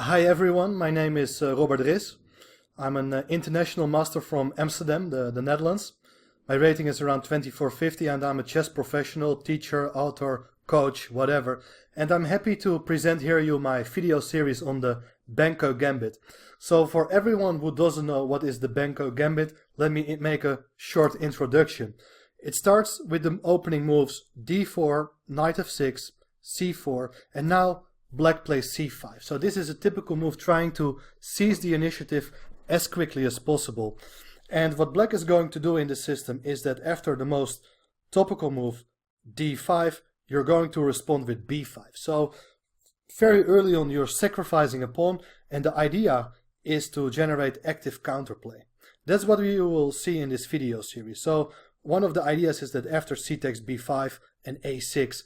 Hi everyone, my name is Robert Ris. I'm an international master from Amsterdam, the Netherlands. My rating is around 2450 and I'm a chess professional, teacher, author, coach, whatever. And I'm happy to present here you my video series on the Benko Gambit. So for everyone who doesn't know what is the Benko Gambit, let me make a short introduction. It starts with the opening moves d4, knight f6, c4, and now black plays c5. So this is a typical move trying to seize the initiative as quickly as possible. And what black is going to do in the system is that after the most topical move d5, you're going to respond with b5. So very early on you're sacrificing a pawn, and the idea is to generate active counterplay. That's what we will see in this video series. So one of the ideas is that after c takes b5 and a6,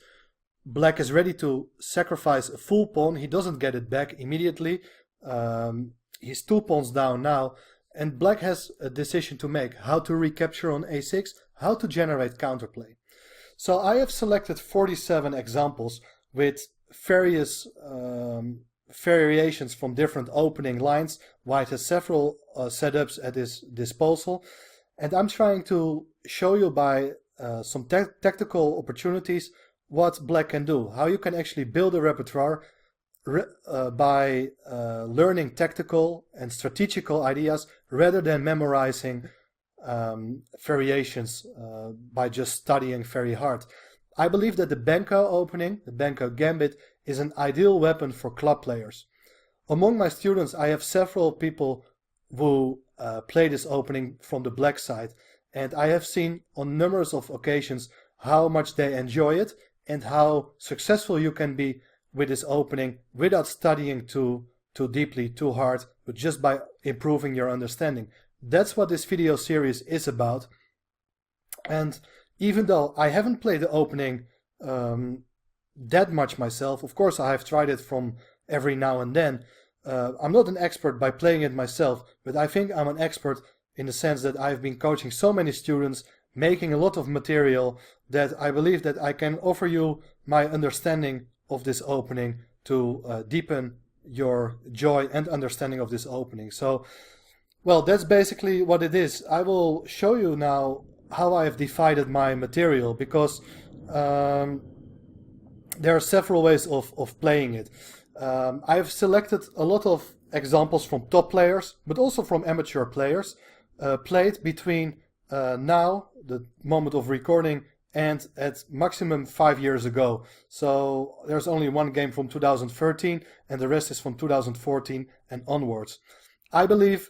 black is ready to sacrifice a full pawn. He doesn't get it back immediately. He's 2 pawns down now, and black has a decision to make: how to recapture on a6, how to generate counterplay. So I have selected 47 examples with various variations from different opening lines. White has several setups at his disposal, and I'm trying to show you by some tactical opportunities what black can do, how you can actually build a repertoire by learning tactical and strategical ideas rather than memorizing variations by just studying very hard. I believe that the Benko opening, the Benko Gambit, is an ideal weapon for club players. Among my students I have several people who play this opening from the black side, and I have seen on numerous of occasions how much they enjoy it and how successful you can be with this opening without studying too deeply, too hard, but just by improving your understanding. That's what this video series is about. And even though I haven't played the opening that much myself, of course I have tried it from every now and then, I'm not an expert by playing it myself, but I think I'm an expert in the sense that I've been coaching so many students, making a lot of material, that I believe that I can offer you my understanding of this opening to deepen your joy and understanding of this opening. So, well, that's basically what it is. I will show you now how I have divided my material, because there are several ways of playing it. I have selected a lot of examples from top players, but also from amateur players, played between now, the moment of recording, and at maximum 5 years ago. So there's only one game from 2013 and the rest is from 2014 and onwards. I believe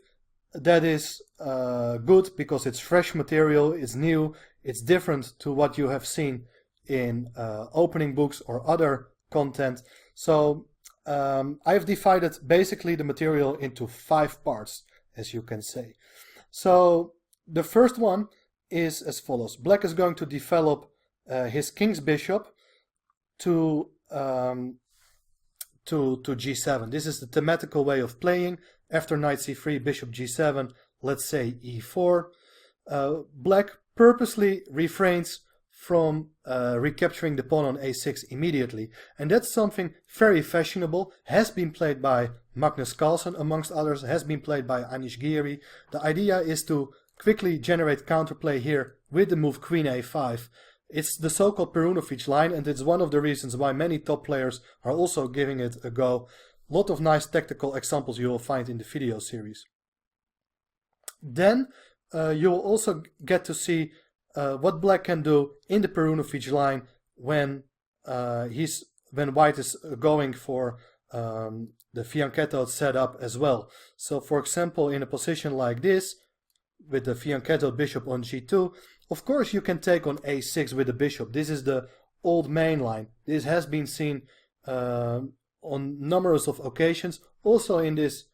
that is good because it's fresh material, it's new, it's different to what you have seen in opening books or other content. So I've divided basically the material into 5 parts, as you can say. So the first one is as follows. Black is going to develop his king's bishop to g7. This is the thematical way of playing. After knight c3, bishop g7, let's say e4. Black purposely refrains from recapturing the pawn on a6 immediately, and that's something very fashionable, has been played by Magnus Carlsen amongst others, has been played by Anish Giri. The idea is to quickly generate counterplay here with the move queen a5. It's the so-called Perunovic line, and it's one of the reasons why many top players are also giving it a go. A lot of nice tactical examples you will find in the video series. Then you will also get to see what black can do in the Perunovic line when white is going for the fianchetto setup as well. So for example, in a position like this, with the fianchetto bishop on g2, of course you can take on a6 with the bishop. This is the old main line. This has been seen on numerous of occasions. Also in these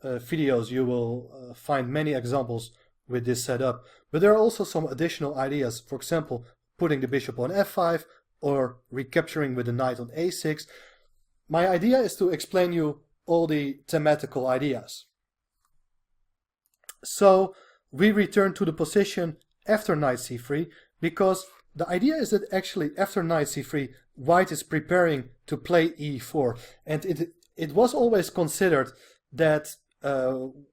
videos you will find many examples with this setup. But there are also some additional ideas. For example, putting the bishop on f5 or recapturing with the knight on a6. My idea is to explain you all the thematical ideas. So we return to the position after knight c3, because the idea is that actually after knight c3 white is preparing to play e4, and it was always considered that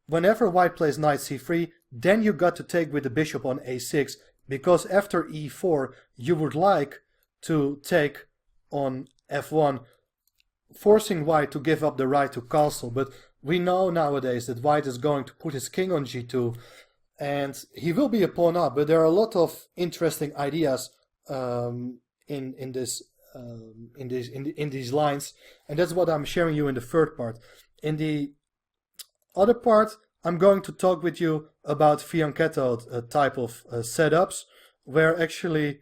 whenever white plays knight c3, then you got to take with the bishop on a6, because after e4 you would like to take on f1, forcing white to give up the right to castle. But we know nowadays that white is going to put his king on g2, and he will be a pawn up. But there are a lot of interesting ideas in these lines, and that's what I'm sharing you in the third part. In the other part, I'm going to talk with you about fianchetto type of setups, where actually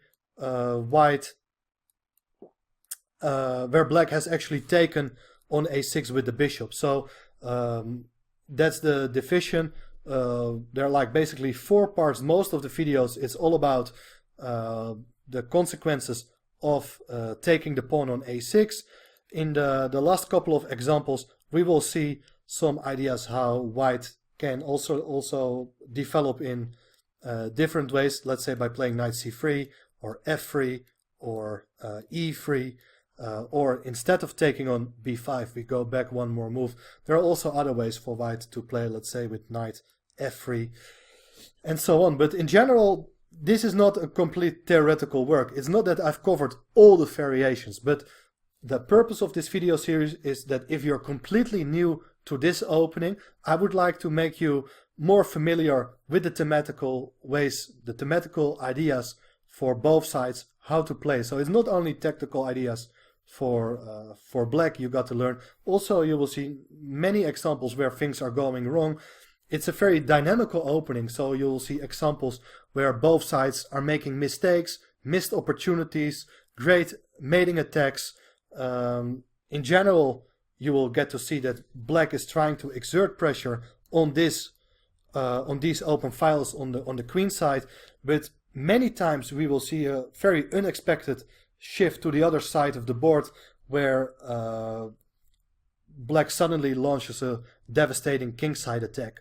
where black has actually taken on a6 with the bishop. So that's the division. There are like basically 4 parts. Most of the videos, it's all about the consequences of taking the pawn on a6. In the last couple of examples, we will see some ideas how white can also develop in different ways. Let's say by playing knight c3 or f3 or e3, or instead of taking on b5, we go back one more move. There are also other ways for white to play, let's say with knight f3 and so on. But in general, this is not a complete theoretical work. It's not that I've covered all the variations, but the purpose of this video series is that if you're completely new to this opening, I would like to make you more familiar with the thematical ways, the thematical ideas for both sides, how to play. So it's not only tactical ideas for black you got to learn. Also, you will see many examples where things are going wrong. It's a very dynamical opening, so you'll see examples where both sides are making mistakes, missed opportunities, great mating attacks. In general, you will get to see that black is trying to exert pressure on these open files on the queen side, but many times we will see a very unexpected shift to the other side of the board, where black suddenly launches a devastating kingside attack.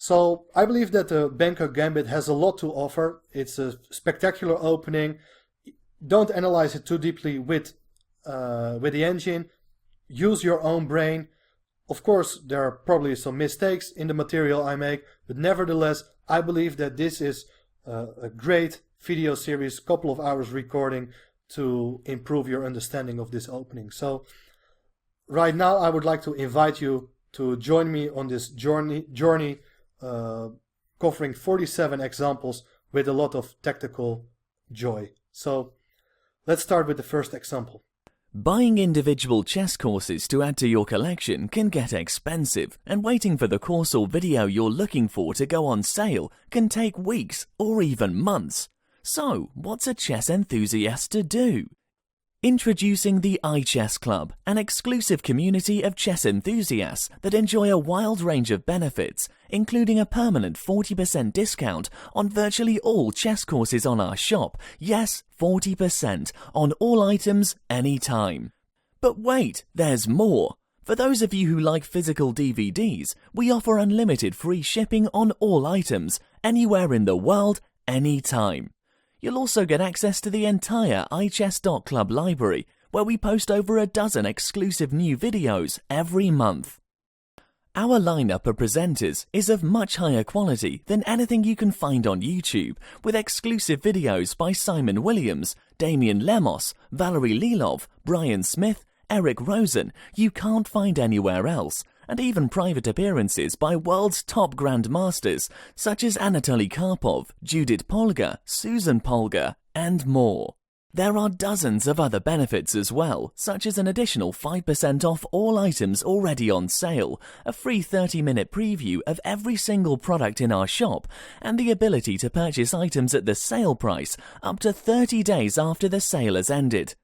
So I believe that the Benko Gambit has a lot to offer. It's a spectacular opening. Don't analyze it too deeply with the engine. Use your own brain. Of course, there are probably some mistakes in the material I make, but nevertheless, I believe that this is a great video series, couple of hours recording to improve your understanding of this opening. So right now, I would like to invite you to join me on this journey covering 47 examples with a lot of tactical joy. So let's start with the first example. Buying individual chess courses to add to your collection can get expensive, and waiting for the course or video you're looking for to go on sale can take weeks or even months. So, what's a chess enthusiast to do? Introducing the iChess Club, an exclusive community of chess enthusiasts that enjoy a wild range of benefits, including a permanent 40% discount on virtually all chess courses on our shop. Yes, 40% on all items anytime. But wait, there's more. For those of you who like physical DVDs, we offer unlimited free shipping on all items, anywhere in the world, anytime. You'll also get access to the entire iChess.club library, where we post over a dozen exclusive new videos every month. Our lineup of presenters is of much higher quality than anything you can find on YouTube, with exclusive videos by Simon Williams, Damian Lemos, Valerie Lilov, Brian Smith, Eric Rosen you can't find anywhere else, and even private appearances by world's top grandmasters such as Anatoly Karpov, Judith Polgar, Susan Polgar, and more. There are dozens of other benefits as well, such as an additional 5% off all items already on sale, a free 30-minute preview of every single product in our shop, and the ability to purchase items at the sale price up to 30 days after the sale has ended.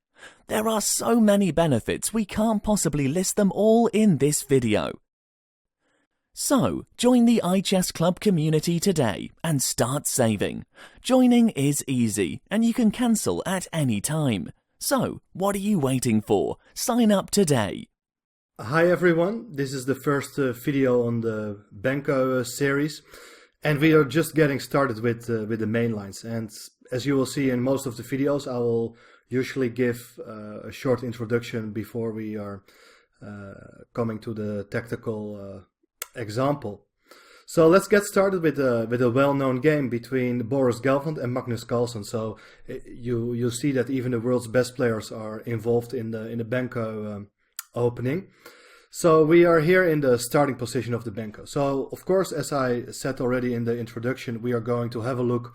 There are so many benefits we can't possibly list them all in this video. So, join the iChess Club community today and start saving. Joining is easy and you can cancel at any time. So, what are you waiting for? Sign up today. Hi everyone, this is the first video on the Benko series, and we are just getting started with the main lines. And as you will see in most of the videos, I will usually give a short introduction before we are coming to the tactical example. So let's get started with a well-known game between Boris Gelfand and Magnus Carlsen. So you see that even the world's best players are involved in the Benko opening. So we are here in the starting position of the Benko. So of course, as I said already in the introduction, we are going to have a look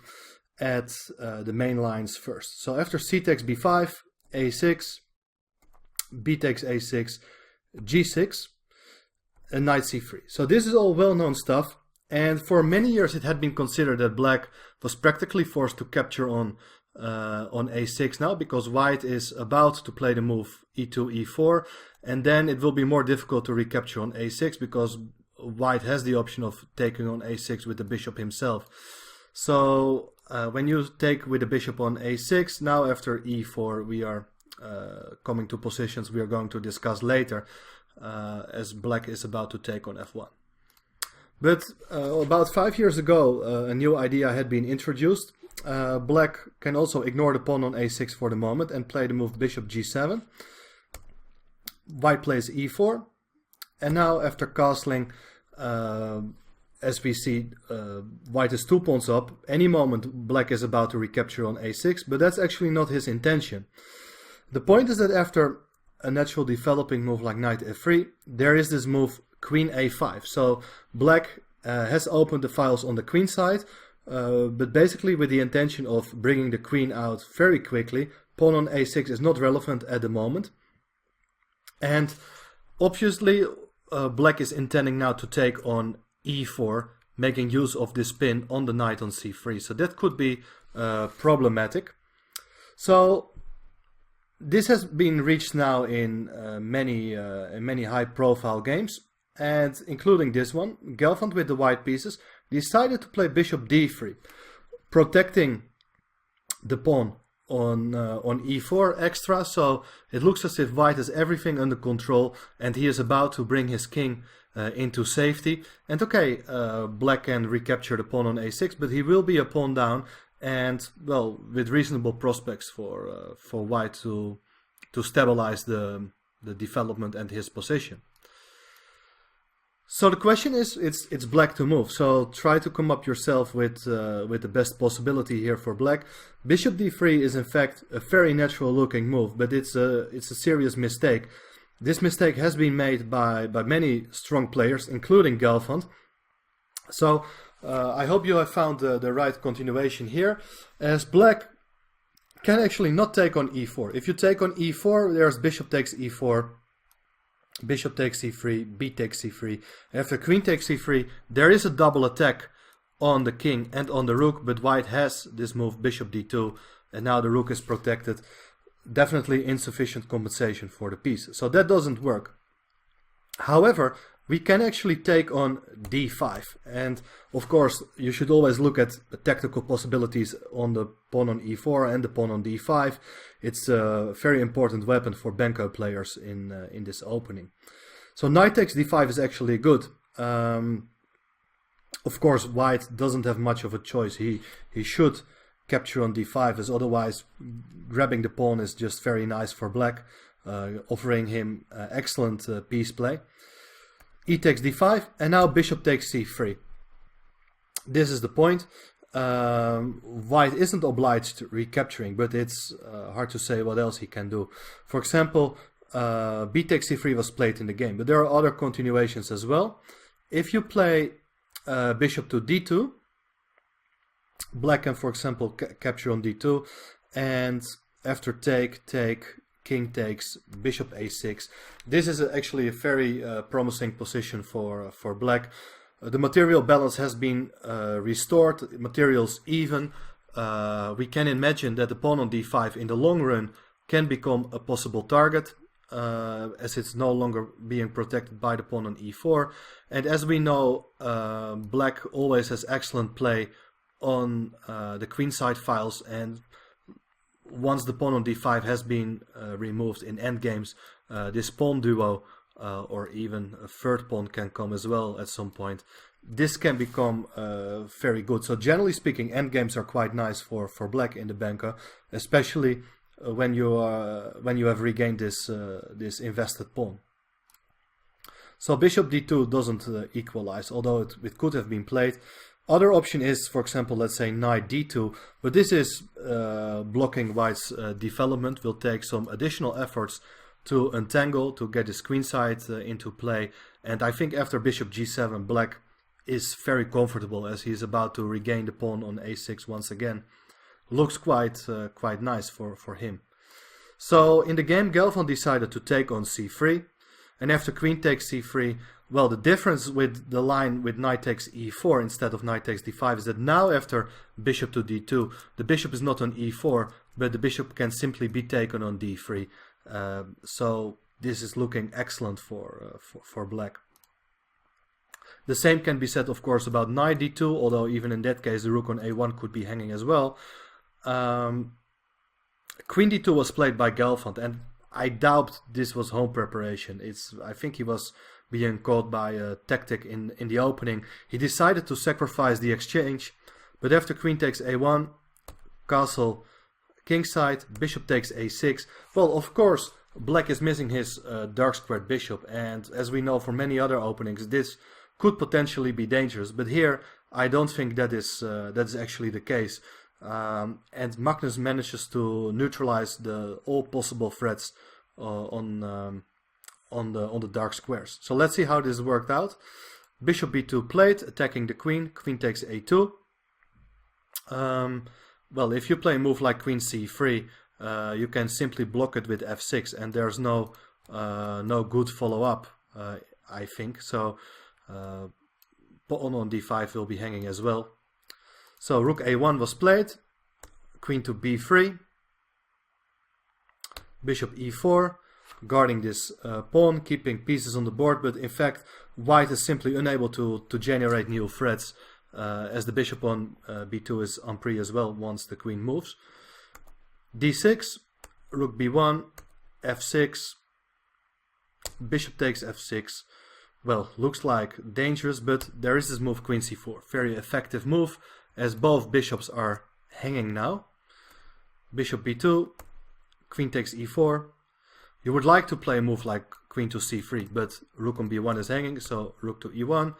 at the main lines first. So after c takes b5, a6, b takes a6, g6, and knight c3. So this is all well-known stuff, and for many years it had been considered that black was practically forced to capture on a6 now, because white is about to play the move e2, e4, and then it will be more difficult to recapture on a6 because white has the option of taking on a6 with the bishop himself. So when you take with the bishop on a6, now after e4 we are coming to positions we are going to discuss later, as black is about to take on f1. But about 5 years ago a new idea had been introduced. Black can also ignore the pawn on a6 for the moment and play the move bishop g7. White plays e4, and now after castling, as we see, white is 2 pawns up. Any moment black is about to recapture on a6, but that's actually not his intention. The point is that after a natural developing move like knight f3, there is this move queen a5. So black has opened the files on the queen side, but basically with the intention of bringing the queen out very quickly. Pawn on a6 is not relevant at the moment. And obviously black is intending now to take on e4, making use of this pin on the knight on c3. So that could be problematic. So this has been reached now in many high-profile games, and including this one. Gelfand with the white pieces decided to play bishop d3, protecting the pawn on e4 extra. So it looks as if white has everything under control, and he is about to bring his king into safety. And okay, black can recapture the pawn on a6, but he will be a pawn down, and well, with reasonable prospects for white to stabilize the development and his position. So the question is, it's black to move. So try to come up yourself with the best possibility here for black. Bishop d3 is in fact a very natural looking move, but it's a serious mistake. This mistake has been made by many strong players, including Gelfand. So I hope you have found the right continuation here, as black can actually not take on e4. If you take on e4, there's bishop takes e4, bishop takes c3, b takes c3. After queen takes c3, there is a double attack on the king and on the rook, but white has this move bishop d2, and now the rook is protected. Definitely insufficient compensation for the piece, so that doesn't work. However, we can actually take on d5, and of course you should always look at the tactical possibilities on the pawn on e4 and the pawn on d5. It's a very important weapon for Benko players in this opening. So knight takes d5 is actually good. Of course, white doesn't have much of a choice. He should capture on d5, as otherwise grabbing the pawn is just very nice for black, offering him excellent piece play. E takes d5, and now bishop takes c3. This is the point. White isn't obliged to recapturing, but it's hard to say what else he can do. For example, b takes c3 was played in the game, but there are other continuations as well. If you play bishop to d2, black can, for example, capture on d2, and after take, king takes, bishop a6. This is actually a very promising position for black. The material balance has been restored, materials even. We can imagine that the pawn on d5 in the long run can become a possible target, as it's no longer being protected by the pawn on e4. And as we know, black always has excellent play on the queenside files, and once the pawn on d5 has been removed in endgames, this pawn duo or even a third pawn can come as well at some point. This can become very good. So generally speaking, endgames are quite nice for black in the Benko, especially when you have regained this invested pawn. So bishop d2 doesn't equalize, although it could have been played. Other option is, for example, let's say knight d2, but this is blocking white's development. Will take some additional efforts to untangle, to get his queen side into play. And I think after bishop g7, black is very comfortable as he's about to regain the pawn on a6 once again. Looks quite nice for him. So in the game, Gelfand decided to take on c3, and after queen takes c3, well, the difference with the line with knight takes e4 instead of knight takes d5 is that now after bishop to d2, the bishop is not on e4, but the bishop can simply be taken on d3. So this is looking excellent for black. The same can be said, of course, about knight d2, although even in that case the rook on a1 could be hanging as well. Queen d2 was played by Gelfand, and I doubt this was home preparation. I think he was being caught by a tactic in the opening. He decided to sacrifice the exchange, but after queen takes a1, castle kingside, bishop takes a6. Well, of course, black is missing his dark squared bishop, and as we know from many other openings, this could potentially be dangerous. But here, I don't think that is actually the case. And Magnus manages to neutralize all possible threats on the dark squares. So let's see how this worked out. Bishop b2 played, attacking the queen. Queen takes a2. Well, if you play a move like queen c3, you can simply block it with f6, and there's no good follow-up, I think. So pawn on d5 will be hanging as well. So rook a1 was played, queen to b3, bishop e4, guarding this pawn, keeping pieces on the board, but in fact white is simply unable to generate new threats, as the bishop on b2 is en prise as well once the queen moves. d6, rook b1, f6, bishop takes f6. Well, looks like dangerous, but there is this move queen c4, very effective move, as both bishops are hanging now. Bishop b2, queen takes e4. You would like to play a move like queen to c3, but rook on b1 is hanging, so rook to e1.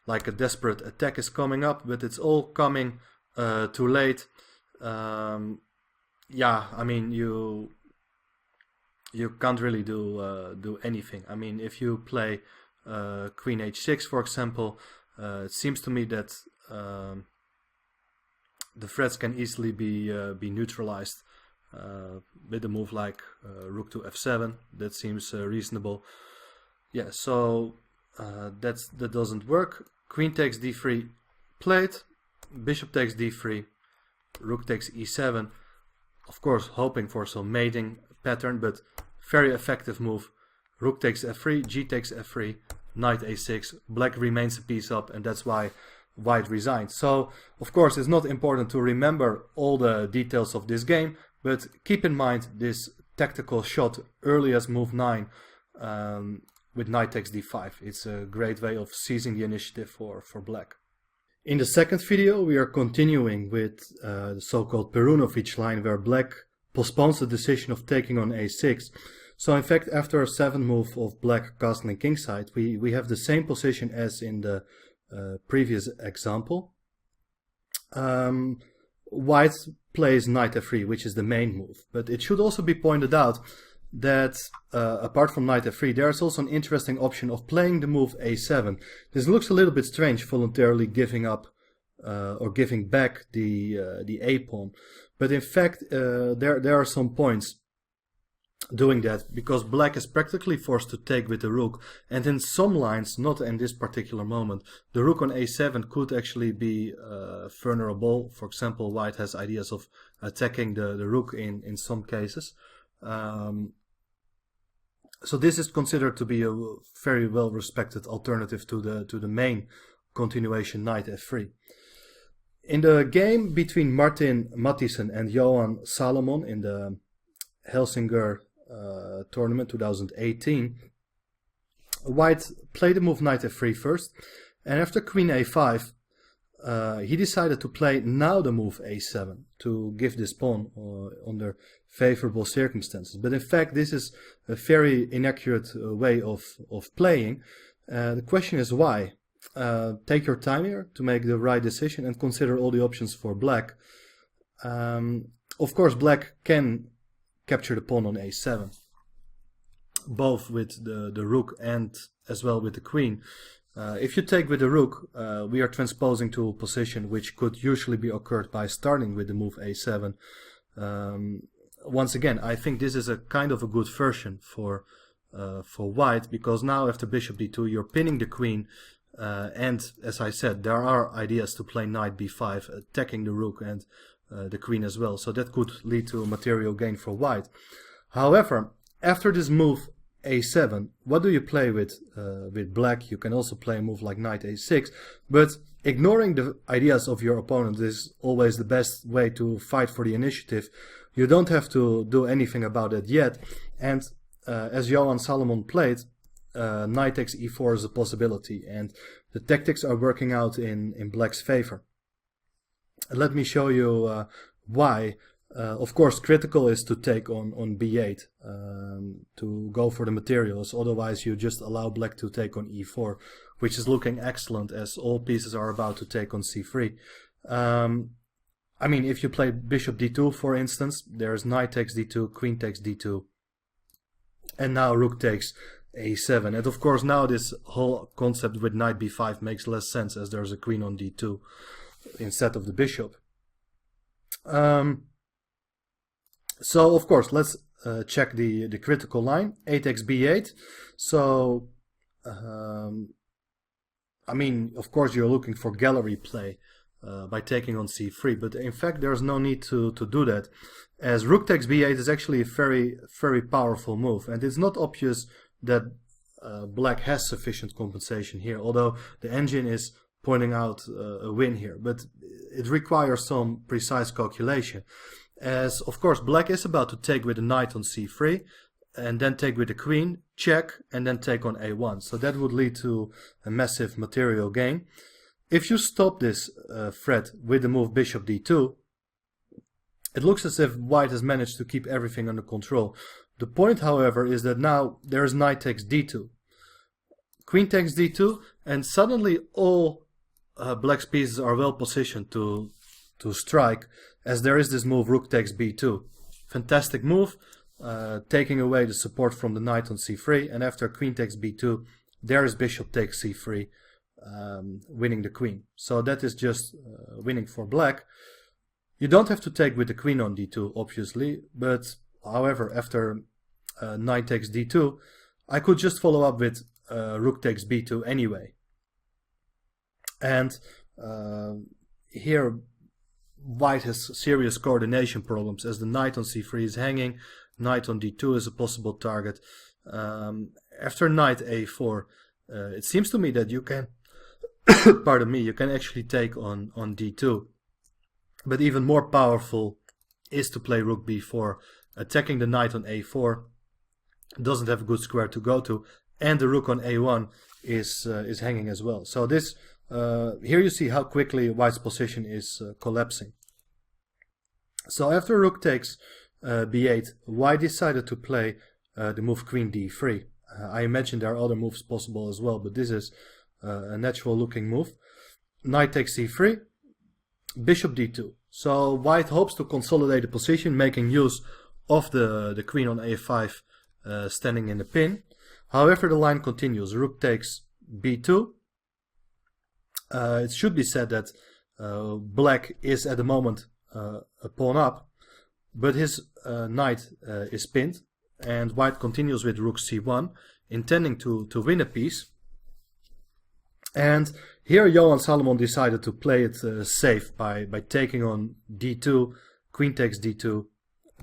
Like a desperate attack is coming up, but it's all coming too late. Yeah, I mean, you can't really do anything. I mean, if you play queen h6, for example, it seems to me that the threats can easily be neutralized with a move like rook to f7. That seems reasonable. Yeah, so that doesn't work. Queen takes d3 played, bishop takes d3, rook takes e7. Of course, hoping for some mating pattern, but very effective move. Rook takes f3, g takes f3, knight a6. Black remains a piece up, and that's why white resigned. So, of course, it's not important to remember all the details of this game, but keep in mind this tactical shot early as move 9 with knight takes d5. It's a great way of seizing the initiative for black. In the second video, we are continuing with the so-called Perunovic line, where black postpones the decision of taking on a6. So in fact, after a 7 move of black castling kingside, we have the same position as in the previous example. White plays knight f3, which is the main move. But it should also be pointed out that apart from knight f3, there is also an interesting option of playing the move a7. This looks a little bit strange, voluntarily giving up or giving back the a pawn. But in fact, there are some points doing that, because black is practically forced to take with the rook, and in some lines, not in this particular moment, the rook on a7 could actually be vulnerable. For example, white has ideas of attacking the rook in some cases. So this is considered to be a very well respected alternative to the main continuation knight f3. In the game between Martin Matthiessen and Johan Salomon in the Helsingør tournament 2018, white played the move knight f3 first, and after queen a5 he decided to play now the move a7 to give this pawn under favorable circumstances. But in fact, this is a very inaccurate way of playing, The question is why? Take your time here to make the right decision and consider all the options for black. Of course, black can capture the pawn on a7, both with the rook and as well with the queen. If you take with the rook, we are transposing to a position which could usually be occurred by starting with the move a7. Once again, I think this is a kind of a good version for white, because now after bishop d2 you're pinning the queen, and as I said, there are ideas to play knight b5, attacking the rook and the queen as well, so that could lead to a material gain for white. However, after this move a7, what do you play with black? You can also play a move like knight a6, but ignoring the ideas of your opponent is always the best way to fight for the initiative. You don't have to do anything about it yet, and as Johan Salomon played, knight takes e4 is a possibility, and the tactics are working out in black's favor. Let me show you why. Of course, critical is to take on b8, to go for the materials, otherwise you just allow black to take on e4, which is looking excellent as all pieces are about to take on c3. I mean, if you play bishop d2, for instance, there's knight takes d2, queen takes d2, and now rook takes a7. And of course now this whole concept with knight b5 makes less sense, as there's a queen on d2 instead of the bishop. So of course let's check the critical line, a takes b8. So I mean, of course you're looking for gallery play by taking on c3, but in fact there's no need to do that, as rook takes b8 is actually a very powerful move, and it's not obvious that black has sufficient compensation here, although the engine is pointing out a win here, but it requires some precise calculation, as of course black is about to take with the knight on c3 and then take with the queen, check, and then take on a1, so that would lead to a massive material gain. If you stop this threat with the move bishop d2, it looks as if white has managed to keep everything under control. The point, however, is that now there's knight takes d2, queen takes d2, and suddenly all black's pieces are well positioned to strike, as there is this move rook takes b2. Fantastic move, taking away the support from the knight on c3, and after queen takes b2, there is bishop takes c3. Winning the queen. So that is just winning for black. You don't have to take with the queen on d2, obviously, but however, after knight takes d2, I could just follow up with rook takes b2 anyway. And here white has serious coordination problems, as the knight on c3 is hanging, knight on d2 is a possible target. After knight a4, it seems to me that you can pardon me, you can actually take on d2, but even more powerful is to play rook b4. Attacking the knight on a4 doesn't have a good square to go to, and the rook on a1 is hanging as well. So this here you see how quickly white's position is collapsing. So after rook takes b8, white decided to play the move queen d3. I imagine there are other moves possible as well, but this is a natural looking move. Knight takes c3, bishop d2. So white hopes to consolidate the position, making use of the queen on a5 standing in the pin. However, the line continues. Rook takes b2. It should be said that black is at the moment a pawn up, but his knight is pinned, and white continues with rook c1, intending to win a piece. And here Johan Salomon decided to play it safe by taking on d2, queen takes d2,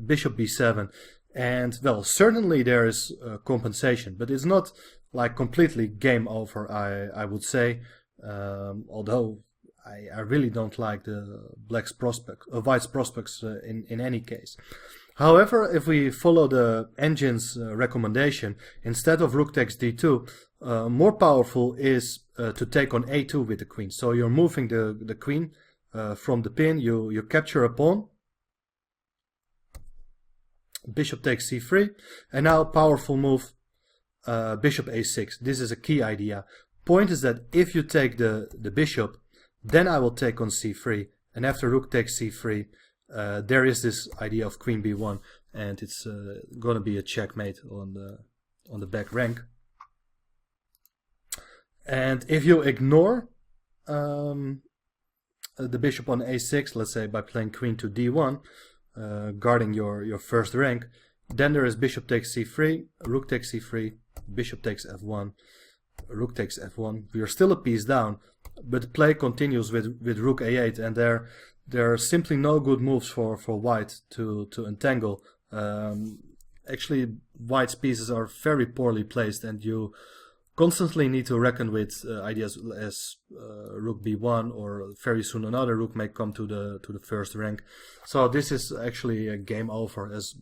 bishop b7, and well, certainly there is compensation, but it's not like completely game over, I would say, although I really don't like the white's prospects in any case. However, if we follow the engine's recommendation, instead of rook takes d2, more powerful is to take on a2 with the queen. So you're moving the queen from the pin, you capture a pawn, bishop takes c3, and now powerful move bishop a6. This is a key idea. Point is that if you take the bishop, then I will take on c3, and after rook takes c3, there is this idea of queen b1, and it's going to be a checkmate on the back rank. And if you ignore the bishop on a6, let's say by playing queen to d1, guarding your first rank, then there is bishop takes c3, rook takes c3, bishop takes f1, rook takes f1. We are still a piece down, but play continues with rook a8, and there are simply no good moves for white to entangle. Actually, white's pieces are very poorly placed, and you constantly need to reckon with ideas as rook b1, or very soon another rook may come to the first rank. So this is actually a game over, as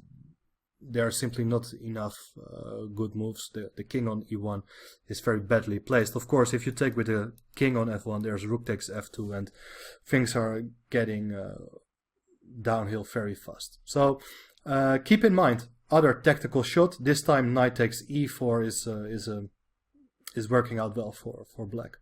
there are simply not enough good moves. The king on e1 is very badly placed. Of course, if you take with the king on f1, there's rook takes f2, and things are getting downhill very fast. So keep in mind, other tactical shot. This time knight takes e4 is working out well for black.